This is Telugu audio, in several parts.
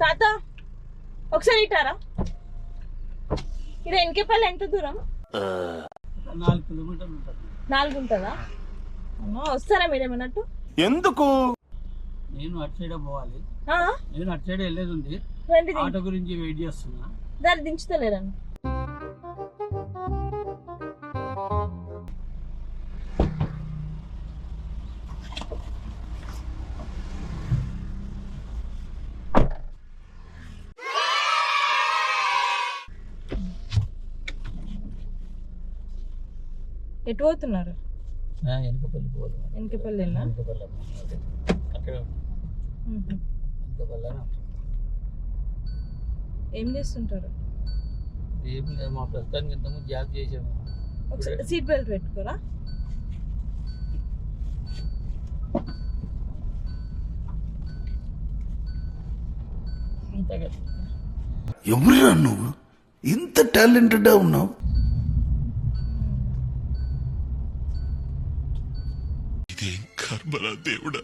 తాత ఒకసారి ఇటారా. ఇది ఎన్కేపల్లి ఎంత దూరం? 4 కిలోమీటర్లు ఉంటుంది. 4 ఉంటుందా? వస్తారా మీరు ఏమన్నట్టు? ఎందుకు? నేను అటు సైడ్ పోవాలి. ఆ? నేను అటు సైడ్ వెళ్ళేది ఉంది. ఆటో గురించి వెయిట్ చేస్తున్నా. దాన్ని దించుతలేరని. ఎటు పోతున్నారు? వెనకపల్లి పోవాలి. వెనకపల్లినా? వెనకపల్లి అక్కడ వెనకపల్లి. ఏం చేస్తుంటారు? ఏం లేదు, మా ప్రస్తుతానికి ఇంతకుముందు జాబ్ చేసాము. ఒకసారి సీట్ బెల్ట్ పెట్టుకోరా. ఎవరురా నువ్వు? ఇంత టాలెంటెడ్ ఉన్నావు. ఇదేం కర్మరా దేవుడా.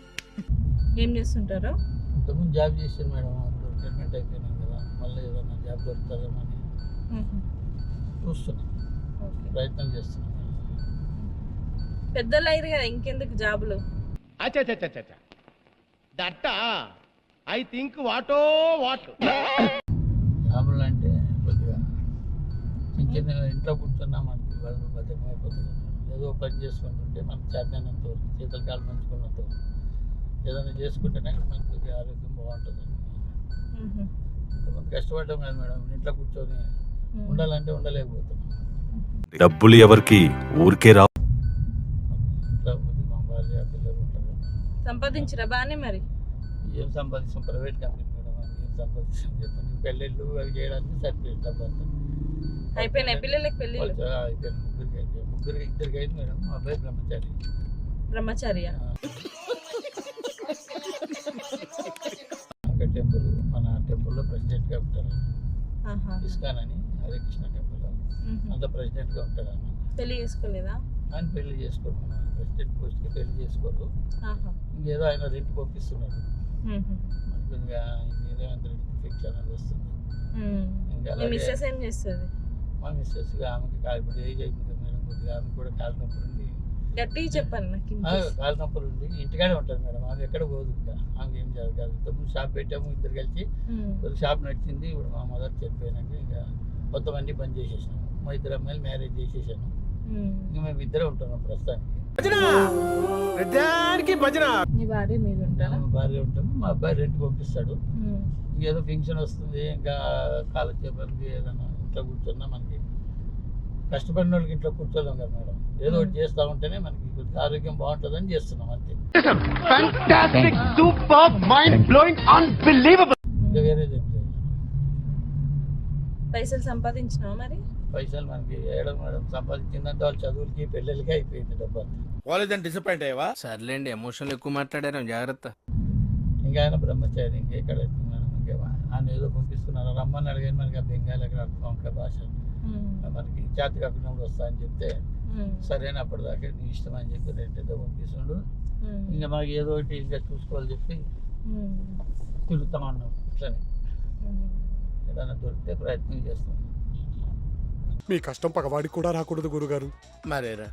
ఏం చేస్తుంటారు? ఇంతకుముందు జాబ్ చేశాను మేడం. అప్పుడు రిటైర్మెంట్ అయిపోయినాం కదా, మళ్ళీ ఏదైనా జాబ్ దొరుకుతుందేమో అని చూస్తున్నాం, ప్రయత్నం చేస్తున్నాం. పెద్దలు అయ్యారు కదా, ఇంకెందుకు జాబులు? ఐ థింక్ వాటో వాట్ జాబులు అంటే కొద్దిగా చిన్న చిన్న ఇంట్లో కూర్చున్నా మనకి వాళ్ళు భద్రం అయిపోతుంది. ఏదో పని చేసుకుంటుంటే మనకు చేతనంత చేతుల కాలు మంచుకున్నంత ఏదైనా చేసుకుంటేనే మనకి కొద్దిగా ఆరోగ్యం బాగుంటుంది. కొంతమంది కష్టపడ్డాం కదా మేడం, ఇంట్లో కూర్చొని ఉండాలంటే ఉండలేకపోతున్నాం. డబ్బులు ఎవరికి ఊరికే రావు. ఇంట్లో మా భార్య పిల్లలు ఉంటారు. సంపాదించరా బానే? మరి ఏం సంపాదిస్తాం? ప్రైవేట్ కంపెనీ మేడం, ఏం సంపాదిస్తాం చెప్పండి. పెళ్ళిళ్ళు అవి చేయడానికి సరిపోయింది డబ్బు అంతా. అయిపోయినాయి పిల్లలకి పెళ్ళిళ్ళు? అయిపోయింది. ముగ్గురికి ఇద్దరికి అయింది మేడం. మా అబ్బాయి బ్రహ్మచారి. బ్రహ్మచార్య? టెంపుల్, మన టెంపుల్లో ప్రెసిడెంట్గా ఉంటారు. ఇస్కాన్ అని హరే కృష్ణ టెంపుల్ అంత ప్రెసిడెంట్గా ఉంటారు. అన్న పెళ్లి చేసుకోలేదా? ఆయన పెళ్లి చేసుకోరు, ప్రెసిడెంట్ పోస్ట్కి పెళ్లి చేసుకోరు. ఇంకేదో ఆయన రెంట్ పంపిస్తున్నారు. కొద్దిగా రేవంత్ రెడ్డి ఫిక్షన్ అనేది వస్తుంది. ఇంకా మిస్సెస్ ఏం చేస్తుంది? మా మిస్సెస్ ఆమెకి ఇప్పుడు ఏజ్ అయిపోతుంది మేడం. కొద్దిగా ఆమె కూడా కాలు నొప్పులు ఉంది. గట్టిగా చెప్పండి నాకు. కాలు నొప్పులు ఉంది, ఇంటికాడే ఉంటుంది మేడం. ఆమె ఎక్కడ పోదు. ఇంకా ఆమెకి ఏం జరగదు. ఇంతకుముందు షాప్ పెట్టాము, ఇద్దరు కలిసి కొద్దిగా షాప్ నడిచింది. ఇప్పుడు మా మదర్ చనిపోయినాక ఇంకా మొత్తం అన్ని బంద్ చేసేసినాము. మా ఇద్దరు అమ్మాయిలు మ్యారేజ్ చేసేసాను. ఇంకా మేము ఇద్దరే ఉంటున్నాం ప్రస్తుతానికి. మీ భార్య మీరు ఉంటారా? భార్య ఉంటాము. మా అబ్బాయి రెంట్ పంపిస్తాడు. ఇంకేదో ఫంక్షన్ వస్తుంది, ఇంకా కాలక్షేపానికి ఏదైనా ఇంట్లో కూర్చున్నా మనకి కష్టపడిన వాళ్ళకి ఇంట్లో కూర్చోలేం కదా మేడం. ఏదో ఒకటి చేస్తూ ఉంటేనే మనకి కొద్దిగా ఆరోగ్యం బాగుంటుందని చేస్తున్నాం అంతే. ఇంకా వేరేది ఏం లేదు. పైసలు సంపాదించినావా మరి? పైసలు మనకి ఏడం మేడం సంపాదించిందంటే వాళ్ళ చదువులకి పెళ్ళిళ్ళకి అయిపోయింది డబ్బు అంతా. వాళ్ళేదని డిసప్పాయింట్ అయ్యావా? సర్లేండి, ఎమోషనల్ ఎక్కువ మాట్లాడారు, జాగ్రత్త. ఇంకా ఆయన బ్రహ్మచారి. ఇంకెక్కడ మేడం, ఇంకా ఆయన ఏదో పంపిస్తున్నారు. రమ్మని అడిగాను. మనకి ఆ బెంగాలీ అక్కడ అర్థం భాష మనకి చేతి కాకుండా వస్తా అని చెప్తే సరైన అప్పటిదాకా నీ ఇష్టం అని చెప్పి రెండేదో పంపిస్తుండు. ఇంకా మనకి ఏదో ఒకటి ఇంకా చూసుకోవాలి చెప్పి తిరుగుతా ఉన్నాం. ఇట్లనే ఏదైనా దొరికితే ప్రయత్నం చేస్తాం. మీ కష్టం పగవాడికి కూడా రాకూడదు గురుగారు. మరేరా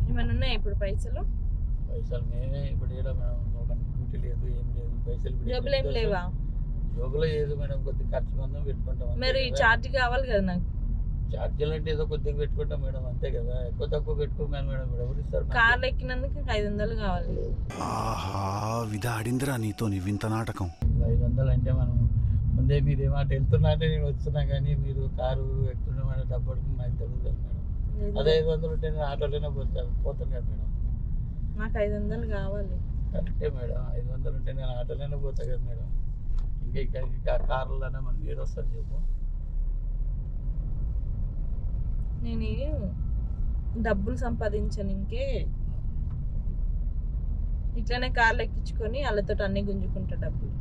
ఏమైనా ఉన్నాయా ఇప్పుడు పైసలు? పైసలు మేమే ఇప్పుడు ఏదో మేడం, డ్యూటీ లేదు, ఏం లేదు. పైసలు జోబులు ఏం లేవా? జోబులో ఏదో మేడం, కొద్దిగా ఖర్చు మందం పెట్టుకుంటాం. మరి ఛార్జ్ కావాలి కదా నాకు. ఛార్జీలు అంటే ఏదో కొద్దిగా పెట్టుకుంటాం మేడం, అంతే కదా. ఎక్కువ తక్కువ పెట్టుకోగానే మేడం ఇప్పుడు ఎవరు ఇస్తారు? కార్లు ఎక్కినందుకు 500 కావాలి. ఆహా, విధి ఆడిందిరా నీతో నీ వింత నాటకం. 500 అంటే మనం ముందే మీరు ఏమాట వెళ్తున్నా అంటే నేను వస్తున్నా, కానీ మీరు కారు ఎక్కుతున్నా డబ్బు పడుకుని నాకు తగ్గుతుంది మేడం. అదే 500 ఉంటే నేను ఆటోలోనే పోతాను కదా మేడం. నాకు 500 కావాలి. కరెక్టే మేడం, 500 ఉంటే నేను ఆటోలోనే పోతా కదా మేడం. ఇంకా కార్లలోనే మనకి ఏడొస్తారు చెప్పు. నేను డబ్బులు సంపాదించాను, ఇంకే ఇట్లనే కార్లు ఎక్కించుకొని వాళ్ళతో అన్ని గుంజుకుంటా డబ్బులు.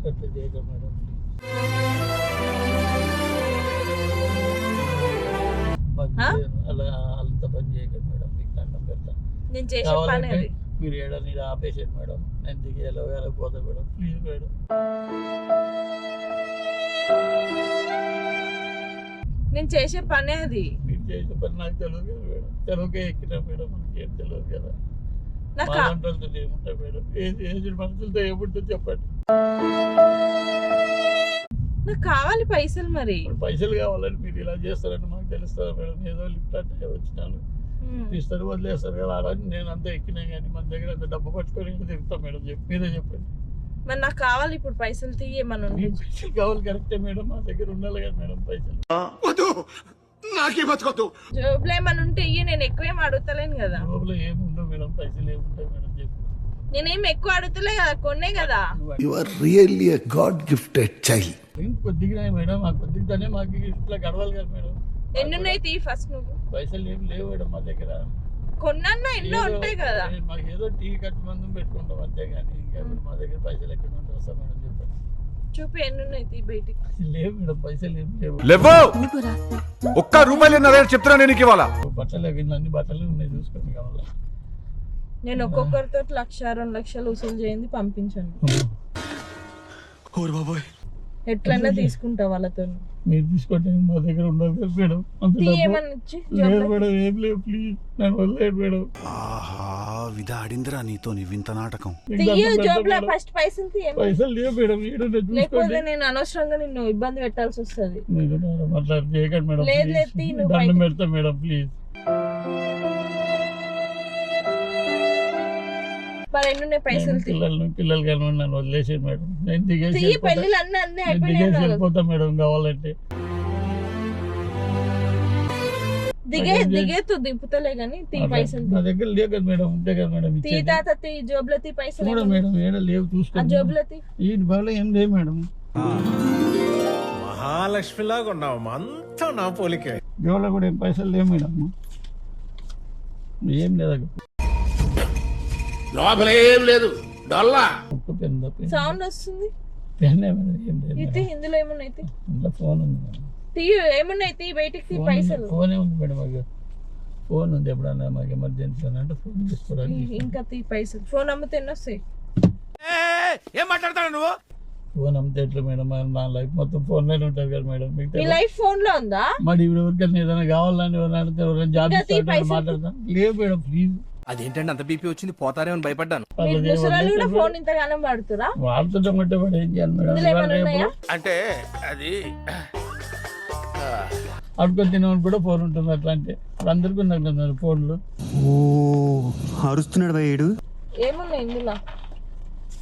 అట్లా చేయక మేడం. అలా అంత పని చేయక మేడం, మీకు దండం పెడతా. నేను చేసే పని అది. మీరు ఏడని ఆపేసాను మేడం, నేను దిగేలా పోతా మేడం, ప్లీజ్ మేడం. నేను చేసే పనే అది. మీరు చేసే పని నాకు తెలియదు కదా మేడం, తెలుగుకే ఎక్కినా మేడం, మనకి ఏం తెలియదు కదా. నాకు మాలంటలతో ఏముంటాయి మేడం, ఏజ్ మనుషులతో ఏముంటుంది చెప్పండి. నాకు కావాలి పైసలు. మరి పైసలు కావాలని మీరు ఇలా చేస్తారని మాకు తెలుస్తుంది మేడం. ఏదో లిఫ్ట్ అంటే వచ్చినాను తీస్తారు, వదిలేస్తారు కదా అలా. నేను అంతా ఎక్కినా కానీ మన దగ్గర అంత డబ్బు పట్టుకొని తిరుగుతాం మేడం. మీరే చెప్పండి. మరి నాకు కావాలి ఇప్పుడు పైసలు తీయమని. పైసలు కావాలి కరెక్టే మేడం, మా దగ్గర ఉండాలి కదా మేడం పైసలు. జోబులో ఏమన్నా ఉంటే ఇయ్య, నేను ఎక్కువేం అడుగుతలేను కదా. లోపల ఏముండవు మేడం, పైసలు ఏముంటాయి మేడం చెప్పు. నేనేం ఎక్కువ అడుగుతలే కదా, కొన్నే కదా. You are really a god gifted child. కొద్దిగా మేడం, ఆ కొద్దిగానే మాకు ఇట్లా గడవాలి కదా మేడం. ఎన్నున్నాయి తీ ఫస్ట్ నువ్వు. పైసలు ఏం లేవు మేడం మా దగ్గర. కొన్నా ఎన్నో ఉంటాయి కదా. మాకు ఏదో టీ ఖర్చు మందు పెట్టుకుంటాం అంతే కానీ ఇంకా మా దగ్గర పైసలు ఎక్కడ ఉంటే వస్తాం మేడం చెప్పండి. చూపి ఎన్నున్నాయి తీ బయటికి. లేవు మేడం, పైసలు ఏం లేవు. లేవో ఒక్క రూపాయలు చెప్తున్నా నేను ఇవాళ. బట్టలు అన్ని బట్టలు ఉన్నాయి, చూసుకొని కావాలా. నేను ఒక్కొక్కరితో 1,00,000 2 లక్షలు వసూలు చేయింది పంపించాను. ఎట్లన్నా తీసుకుంటా వాళ్ళతో. మీరు తీసుకోండి, మా దగ్గర ఉండదు కదా మేడం. అంత ఏమన్నా ఇచ్చి లేదు మేడం, ఏం లేవు ప్లీజ్, నన్ను వదిలేదు మేడం. ఆహా విధ ఆడిందిరా నీతో వింత నాటకం. జోబులో ఫస్ట్ పైసలు తీయ. పైసలు లేవు మేడం, లేకపోతే నేను అనవసరంగా నిన్ను ఇబ్బంది పెట్టాల్సి వస్తుంది. మీరు మేడం అట్లా చేయకండి మేడం, లేదు లేదు తీ, నువ్వు దండం పెడతా మేడం ప్లీజ్. మరి ఎన్నున్నాయి పైసలు తీ. పిల్లలు కానీ నన్ను వదిలేసాను మేడం, నేను దిగేసి పెళ్ళిళ్ళు అన్నీ అన్నీ వెళ్ళిపోతా మేడం కావాలంటే. దిగేతు దింపుతలే గానీ తీ పైసలు. నా దగ్గర లేవు కదా మేడం, ఉంటే కదా మేడం తీ తాత తీ, జోబులో తీ పైసలు. చూడ మేడం ఏడ లేవు, ఆ చూసుకోండి. జోబులో తీ. ఈ బాగా ఏం లేవు మేడం. మహాలక్ష్మిలాగా ఉన్నావు, అంతా నా పోలికే. జోబులో కూడా ఏం పైసలు లేవు మేడం, ఏం లేదు. లోపల ఏం లేదు, డొల్లా. సౌండ్ వస్తుంది. పెన్నే మేడం, ఏం లేదు ఇది ఇందులో ఏమున్నాయి తీ. ఇంట్లో ఫోన్ ఉంది మేడం. తీ ఏమున్నాయి తీ బయటికి తీ పైసలు. ఫోనే ఉంది మేడం, మాకు ఫోన్ ఉంది. ఎప్పుడన్నా మాకు ఎమర్జెన్సీ అని అంటే ఫోన్ తీసుకోవడానికి. ఇంకా తీ పైసలు. ఫోన్ అమ్మితే ఎన్ని వస్తాయి? ఏం మాట్లాడతాడు నువ్వు? ఫోన్ అమ్మితే ఎట్లా మేడం, నా లైఫ్ మొత్తం ఫోన్ లోనే ఉంటుంది కదా మేడం. మీ మీకు లైఫ్ ఫోన్ లో ఉందా? మరి ఇప్పుడు ఎవరికైనా ఏదైనా కావాలని ఎవరైనా అడిగితే ఎవరైనా జాబ్ మాట్లాడతాం. లేదు మేడం ప్లీజ్. అదేంటండి అంత బీపీ వచ్చింది, పోతారేమని భయపడ్డాను. మీరు ముసలాళ్ళు కూడా ఫోన్ ఇంతగానం వాడుతురా? వాడుతుంటాం అంటే వాడు ఏం చేయాలి మేడం. ఇందులో ఏమైనా ఉన్నాయా? అంటే అది అడుకొని తినమని కూడా ఫోన్ ఉంటుంది. అట్లా అంటే అందరికీ ఉన్నారు ఫోన్లు. ఓ అరుస్తున్నాడు భయ్యుడు. ఏమున్నాయి ఇందులో?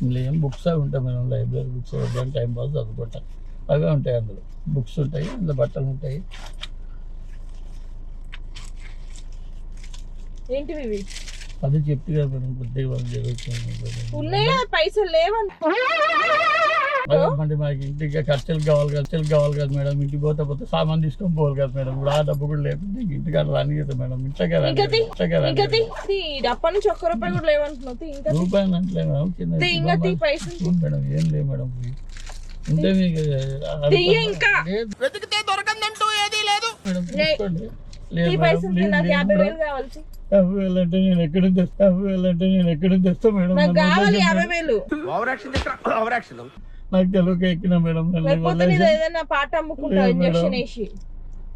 ఇందులో ఏం బుక్స్ అవి ఉంటాయి madam, library books time pass చదువుకుంటాం అవే ఉంటాయి. అందులో బుక్స్ ఉంటాయి, అందులో బట్టలు ఉంటాయి. ఏంటివి ఇవి? అది చెప్తే కదా మేడం, కొద్దిగా వాళ్ళు జరుగుతుంది. ఉన్నాయా పైసలు? లేవంటే మాకు ఇంటికి ఖర్చులు కావాలి కదా మేడం. ఇంటికి పోతే సామాన్ తీసుకొని పోవాలి కదా మేడం. ఇప్పుడు ఆ డబ్బు కూడా లేకుండా ఇంటికి అట్లా రాని కదా మేడం. ఇంట్లోకే రాని అప్పటి నుంచి 1 రూపాయి కూడా లేవంటున్నావు. ఇంకా రూపాయలు అంటే మేడం కింద పైసలు మేడం ఏం లేవు మేడం. ఉంటే మీకు వెతికితే దొరకందంటూ ఏదీ లేదు. మేడం తీసుకోండి. లేదు పైసలు నాకు 50,000 కావాల్సి. 50,000 అంటే నేను ఎక్కడ తెస్తా మేడం. నాకు కావాలి 50,000. నాకు తెలుగు ఎక్కినా మేడం. లేకపోతే నీది ఏదైనా పాట అమ్ముకుంటావు ఇంజెక్షన్ వేసి.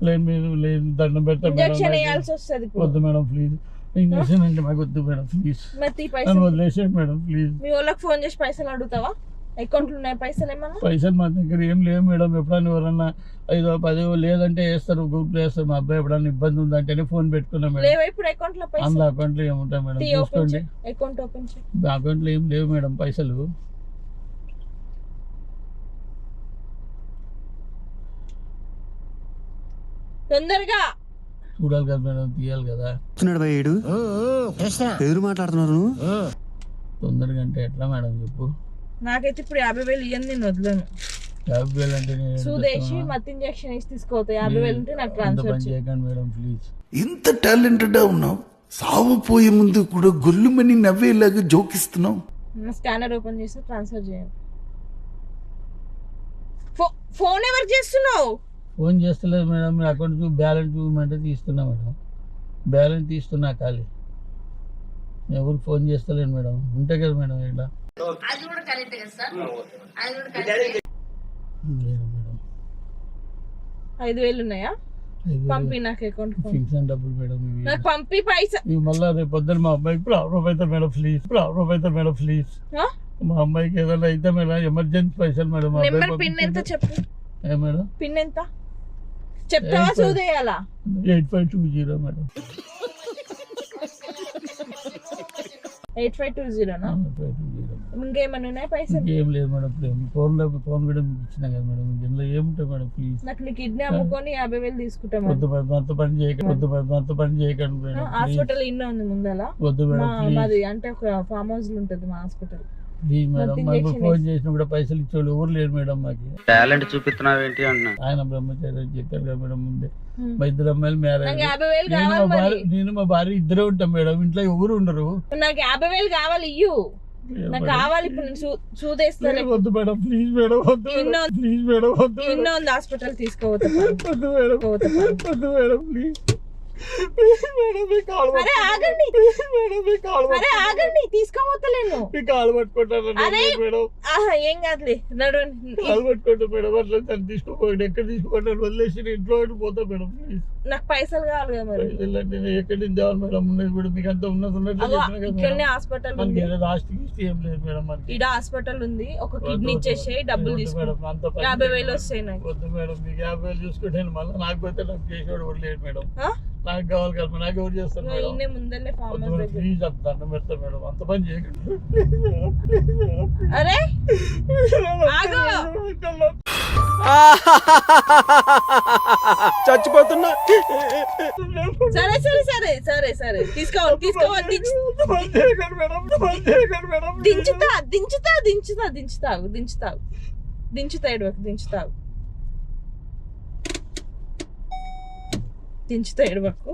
లేదు మీరు లేదు, దండం పెడతా ఇంజెక్షన్ వేయాల్సి వస్తుంది. వద్దు మేడం ప్లీజ్. ఇంజెక్షన్ అంటే మాకు వద్దు మేడం ప్లీజ్. పైసలు వదిలేసేయండి మేడం ప్లీజ్. మీ వాళ్ళకి ఫోన్ చేసి పైసలు అడుగుతావా? అకౌంట్లో ఉన్నాయి పైసలు ఏమన్నా? పైసలు మా దగ్గర ఏం లేవు మేడం. ఎప్పుడన్నా ఎవరన్నా 5 10 లేదంటే వేస్తారు, గ్రూప్లో వేస్తారు. మా అబ్బాయి ఎప్పుడన్నా ఇబ్బంది ఉందంటేనే ఫోన్ పెట్టుకున్నాం మేడం. లేవా ఇప్పుడు అకౌంట్లో పైసలు? అందులో అకౌంట్లో ఏముంటాయి మేడం, చూసుకోండి. అకౌంట్ ఓపెన్ చేయి. అకౌంట్లో ఏం లేవు మేడం పైసలు. తొందరగా చూడాలి కదా మేడం, తీయాలి కదా. వస్తున్నాడు భయ్యుడు. ఎదురు మాట్లాడుతున్నారు. తొందరగా అంటే ఎట్లా మేడం చెప్పు. నాకైతే ఇప్పుడు 50,000 ఇయ్యండి, నేను వదలను. 50,000 అంటే నేను సూదేసి మత్ ఇంజెక్షన్ వేసి తీసుకోవద్దు. 50,000 ఉంటే నాకు ట్రాన్స్ఫర్ చేయకండి మేడం ప్లీజ్. ఇంత టాలెంటెడ్ ఉన్నావు, సావుపోయే ముందు కూడా గొల్లుమని నవ్వేలాగా జోకిస్తున్నావు. స్కానర్ ఓపెన్ చేసి ట్రాన్స్ఫర్ చేయండి. ఫోన్ ఎవరు చేస్తున్నావు? ఫోన్ చేస్తలేదు మేడం. మీ అకౌంట్ బ్యాలెన్స్ చూపమంటే తీస్తున్నా మేడం. బ్యాలెన్స్ తీస్తున్నా ఖాళీ. ఎవరికి ఫోన్ చేస్తలేను మేడం, ఉంటే కదా మేడం ఇట్లా లేదు మేడం. 5,000 ఉన్నాయా? 5,000 పంపి నాకు అకౌంట్ ఫిక్షన్ డబ్బులు మేడం ఇవి. నాకు పంపి పైసా. ఇవి మళ్ళా రేపు పొద్దున్న మా అమ్మాయికి ప్రాబ్లం అవుతుంది మేడం, ప్లీజ్ ప్రాబ్లం అవుతుంది మేడం, ప్లీజ్. మా అమ్మాయికి ఏదైనా అయితే మేడం ఎమర్జెన్సీ పైసలు మేడం. మా నెంబర్ అబ్బాయి పిన్ ఎంత చెప్పు? ఏ మేడం? పిన్ ఎంత చెప్తావా? చూదేయాలా? 8520 మేడం. 8520నా? 8520. ఇంకేమన్నా ఉన్నాయి పైసలు? ఏం లేదు మేడం, ఫోన్ కూడా ఇచ్చినా కదా మేడం, ఇందులో ఏముంటాయి మేడం, ప్లీజ్. నాకు నీ కిడ్నీ అమ్ముకొని 50,000 తీసుకుంటాం. వద్దు మేడం, అంత పని చేయకండి, అంత పని చేయకండి మేడం, హాస్పిటల్ ఇన్న ఉంది ముందల. వద్దు మేడం, మాది అంటే ఒక ఫామ్ హౌస్ లో ఉంటది మా హాస్పిటల్. Please madam. మాకు ఫోన్ చేసినా కూడా పైసలు ఇచ్చేవాళ్ళు ఎవరు లేరు మేడం. మాకు టాలెంట్ చూపిస్తున్నావు ఏంటి అన్న? ఆయన బ్రహ్మచారి అని చెప్పారు కదా మేడం ముందే. మా ఇద్దరు అమ్మాయిలు మ్యారేజ్, నాకు 50,000 కావాలి మరి. నేను మా భార్య ఇద్దరే ఉంటాం మేడం, ఇంట్లో ఎవరు ఉండరు. నాకు 50,000 కావాలి, ఇయ్యు. నాకు కావాలి ఇప్పుడు. నేను చూదేస్తాను. వద్దు మేడం, ప్లీజ్ మేడం, వద్దు ప్లీజ్ మేడం, వద్దు ఇన్నో ఉంది హాస్పిటల్ తీసుకోవద్దు. వద్దు మేడం, వద్దు మేడం, ప్లీజ్. అరే ఆగండి, అరే ఆగండి, తీసుకోవద్దలేను. మీ కాలు పట్టుకుంటాను మేడం, ఏం కాదులే, నడవండి. కాలు పట్టుకుంటా మేడం. అట్లా తను తీసుకోపోయింది, ఎక్కడ తీసుకోండి వదిలేసి నేను ఇంట్లో పోతా మేడం, ప్లీజ్. నాకు పైసలు కావాలి కదా మరి. నేను ఎక్కడి నుంచి తేవాలి మేడం? ఉన్నది కూడా మీకు అంతా ఉన్నట్టు ఇక్కడనే హాస్పిటల్ ఉంది. లాస్ట్ గిస్ట్ ఏం లేదు మేడం మనకి. ఈడ హాస్పిటల్ ఉంది, ఒక కిడ్నీ ఇచ్చేసి డబ్బులు తీసుకో. 50,000 వస్తాయి నాకు. వద్దు మేడం, మీకు 50,000 చూసుకుంటే మళ్ళీ నాకు పోతే నాకు చేసేవాడు కూడా లేడు మేడం. నాకు కావాలి కదా, నాకు ఎవరు చేస్తారు మేడం? ముందరనే ఫామ్ హౌస్ దగ్గర. ప్లీజ్ అంత దండం పెడతా మేడం, అంత పని చేయకండి. అరే ఆగు. చచ్చిపోతున్నా. సరే సరే సరే సరే సరే తీసుకోవాలి దించుతా దించుతా దించుతా దించుతావు దించుతావు దించుతాడు దించుతావు దించుతాడు వరకు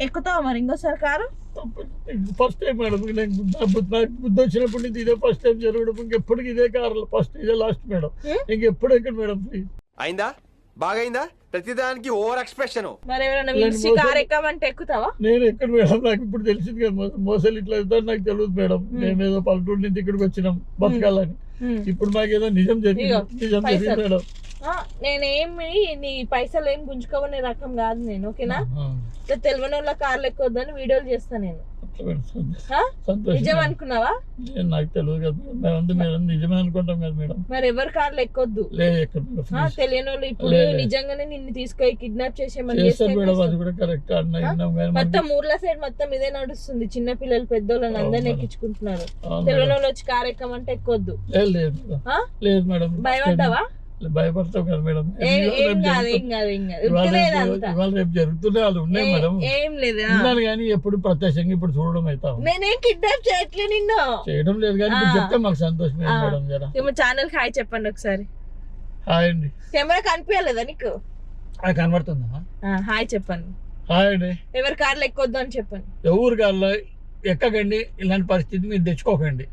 ఎక్కుతావు మరి ఇంకోసారి కారు. ఫస్ట్ టైం మేడం, నాకు బుద్ధి వచ్చినప్పుడు నుంచి ఇదే ఫస్ట్ టైం జరగడం. ఇంకెప్పటికి ఇదే కారు, ఫస్ట్ ఇదే లాస్ట్ మేడం, ఇంకెప్పుడు ఎక్కడ మేడం, ప్లీజ్. అయిందా? బాగైందా? ప్రతిదానికి ఓవర్ ఎక్స్ప్రెషన్. మరి ఎవరైనా పిలిచి కారు ఎక్కమంటే ఎక్కుతావా? నేను ఎక్కడ మేడం, నాకు ఇప్పుడు తెలిసింది కదా మోసాలు ఇట్లా అవుతారు నాకు తెలియదు మేడం. మేమేదో పల్లెటూరు నుంచి ఇక్కడికి వచ్చినాం బతకాలని. ఇప్పుడు మాకేదో నిజం జరిగింది, నిజం జరిగింది మేడం. నేనేమి నీ పైసలు ఏం గుంజుకోవనే రకం కాదు నేను, ఓకేనా? తెలియని వాళ్ళ కార్లు ఎక్కొద్దని వీడియోలు చేస్తా నేను. నిజం అనుకున్నావా? నాకు తెలియదు కదా మేడం, మేడం నిజమే అనుకుంటాం కదా మేడం. మరి ఎవరి కార్లు ఎక్కొద్దు, తెలియని వాళ్ళు. ఇప్పుడు నిజంగానే నిన్ను తీసుకొని కిడ్నాప్ చేసేమని మొత్తం ఊర్ల సైడ్ మొత్తం ఇదే నడుస్తుంది. చిన్న పిల్లలు పెద్దోళ్ళని అందరిని ఎక్కించుకుంటున్నారు. తెలియని వాళ్ళు వచ్చి కార్ ఎక్కమంటే ఎక్కొద్దు. లేదు మేడం. భయపడ్డావా? భయపడతాం కదా మేడం. ఏం కాదు ఏం కాదు ఏం కాదు. ఇవాళ రేపు జరుగుతున్నాయి, వాళ్ళు ఉన్నాయి మేడం. ఏం లేదు కానీ ఎప్పుడు ప్రత్యక్షంగా ఇప్పుడు చూడడం అవుతాం. నేనేం కిడ్నాప్ చేయట్లే నిన్ను, చేయడం లేదు కానీ చెప్తే మాకు సంతోషం మేడం. జర ఛానల్ హాయ్ చెప్పండి ఒకసారి. హాయ్ అండి. కెమెరా కనిపించలేదా నీకు? కనబడుతుందా? హాయ్ చెప్పండి. హాయ్ అండి. ఎవరి కార్లు ఎక్కొద్దు అని చెప్పండి. ఎవరి కార్లో ఎక్కకండి, ఇలాంటి పరిస్థితి మీరు తెచ్చుకోకండి.